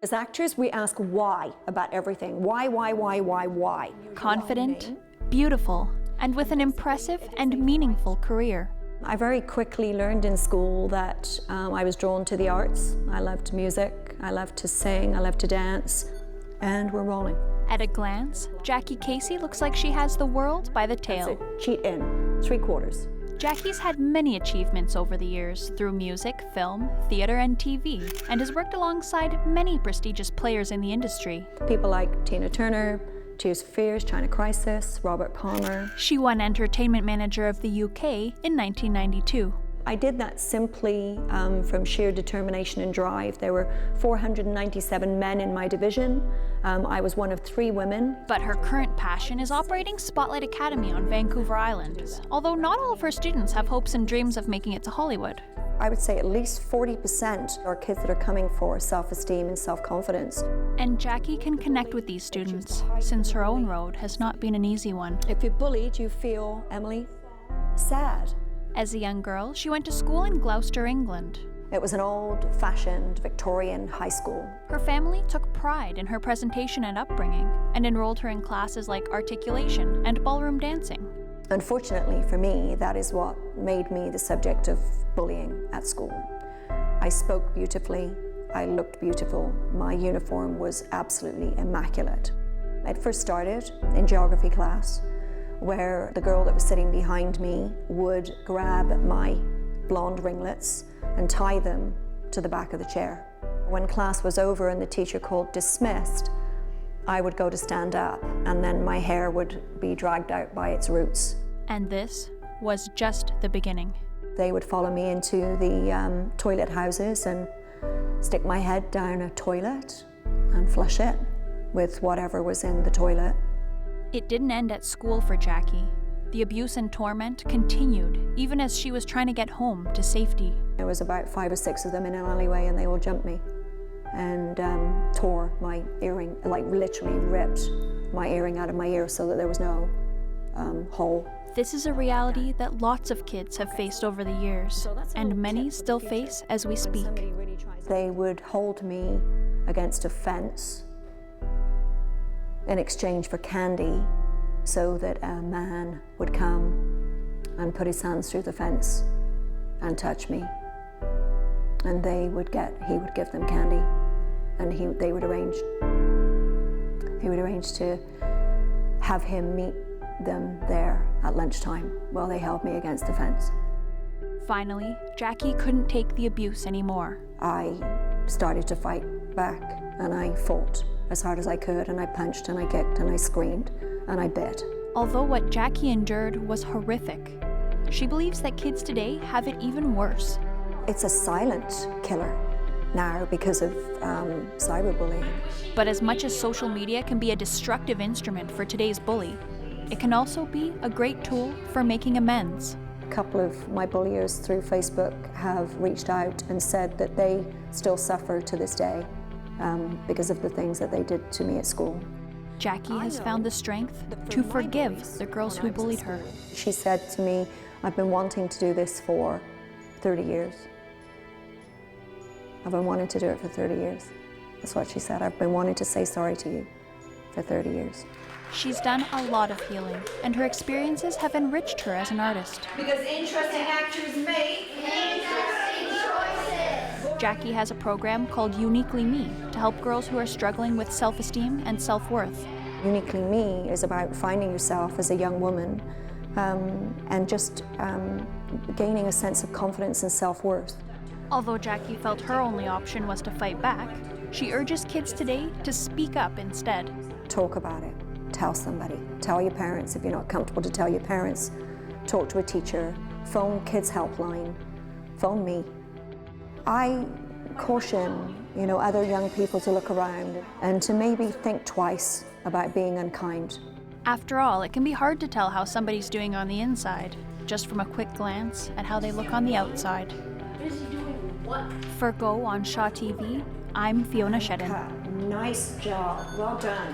As actors, we ask why about everything. Why? Confident, beautiful, and with an impressive and meaningful career. I very quickly learned in school that I was drawn to the arts. I loved music, I loved to sing, I loved to dance, and we're rolling. At a glance, Jacqui Kaese looks like she has the world by the tail. Cheat in, 3/4. Jacqui's had many achievements over the years through music, film, theater, and TV, and has worked alongside many prestigious players in the industry. People like Tina Turner, Tears for Fears, China Crisis, Robert Palmer. She won Entertainment Manager of the UK in 1992. I did that simply from sheer determination and drive. There were 497 men in my division. I was one of 3 women. But her current passion is operating Spotlight Academy on Vancouver Island, although not all of her students have hopes and dreams of making it to Hollywood. I would say at least 40% are kids that are coming for self-esteem and self-confidence. And Jacqui can connect with these students, since her own road has not been an easy one. If you're bullied, you feel, Emily, sad. As a young girl, she went to school in Gloucester, England. It was an old-fashioned Victorian high school. Her family took pride in her presentation and upbringing, and enrolled her in classes like articulation and ballroom dancing. Unfortunately for me, that is what made me the subject of bullying at school. I spoke beautifully, I looked beautiful, my uniform was absolutely immaculate. It first started in geography class, where the girl that was sitting behind me would grab my blonde ringlets and tie them to the back of the chair. When class was over and the teacher called dismissed, I would go to stand up, and then my hair would be dragged out by its roots. And this was just the beginning. They would follow me into the toilet houses and stick my head down a toilet and flush it with whatever was in the toilet. It didn't end at school for Jacqui. The abuse and torment continued, even as she was trying to get home to safety. There was about 5 or 6 of them in an alleyway, and they all jumped me and tore my earring, like literally ripped my earring out of my ear so that there was no hole. This is a reality that lots of kids have faced over the years, and many still face as we speak. They would hold me against a fence in exchange for candy, so that a man would come and put his hands through the fence and touch me. And he would give them candy, and he would arrange to have him meet them there at lunchtime while they held me against the fence. Finally, Jacqui couldn't take the abuse anymore. I started to fight back, and I fought as hard as I could, and I punched and I kicked and I screamed and I bit. Although what Jacqui endured was horrific, she believes that kids today have it even worse. It's a silent killer now because of cyberbullying. But as much as social media can be a destructive instrument for today's bully, it can also be a great tool for making amends. A couple of my bulliers through Facebook have reached out and said that they still suffer to this day because of the things that they did to me at school. Jacqui has found the strength to forgive the girls who bullied her. She said to me, I've been wanting to do this for 30 years. I've been wanting to do it for 30 years. That's what she said. I've been wanting to say sorry to you for 30 years. She's done a lot of healing, and her experiences have enriched her as an artist. Because interesting actors make interesting choices. Jacqui has a program called Uniquely Me to help girls who are struggling with self-esteem and self-worth. Uniquely Me is about finding yourself as a young woman and just gaining a sense of confidence and self-worth. Although Jacqui felt her only option was to fight back, she urges kids today to speak up instead. Talk about it. Tell somebody. Tell your parents if you're not comfortable to tell your parents. Talk to a teacher. Phone Kids Helpline. Phone me. I caution, other young people to look around and to maybe think twice about being unkind. After all, it can be hard to tell how somebody's doing on the inside, just from a quick glance at how they look on the outside. For Go on Shaw TV, I'm Fiona Shed. Nice job. Well done.